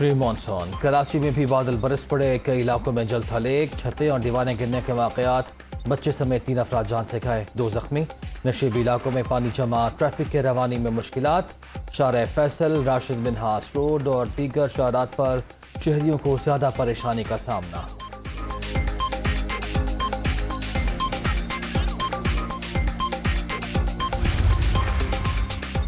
پری monsoon Karachi میں بھی بادل برس پڑے، کئی علاقوں میں جل تھل، چھتیں اور دیواریں گرنے کے واقعات، بچے سمیت 3 افراد جان سے گئے، 2 زخمی۔ نشیبی علاقوں میں پانی جمع، ٹریفک کے روانی میں مشکلات، شارع فیصل، راشد منہاس روڈ اور دیگر شارعات پر شہریوں کو زیادہ پریشانی کا سامنا۔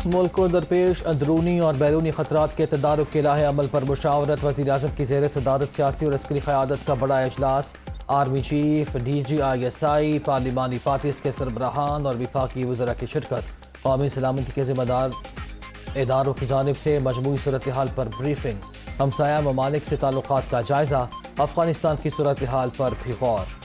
ملک کو درپیش اندرونی اور بیرونی خطرات کے تدارک کے لاہ عمل پر مشاورت، وزیر اعظم کی زیر صدارت سیاسی اور عسکری قیادت کا بڑا اجلاس، army chief, D G I S I, پارلیمانی پارٹیز کے سربراہان اور وفاقی وزراء کی شرکت۔ قومی سلامتی کے ذمہ دار اداروں کی جانب سے مجموعی صورتحال پر بریفنگ، ہمسایہ ممالک سے تعلقات کا جائزہ، افغانستان کی صورتحال پر بھی غور۔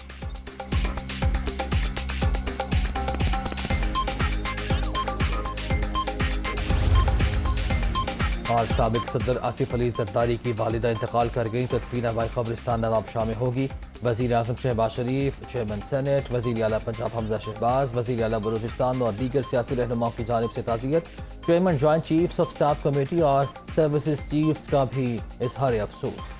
اور سابق صدر آصف علی زرداری کی والدہ انتقال کر گئی، تدفین آبائی قبرستان نواب شاہ میں ہوگی۔ وزیر اعظم شہباز شریف، چیئرمین سینیٹ، وزیر اعلیٰ پنجاب حمزہ شہباز، وزیر اعلیٰ بلوچستان اور دیگر سیاسی رہنماؤں کی جانب سے تعزیت، chairman joint chiefs of staff committee اور سروسز چیفز کا بھی اظہار افسوس۔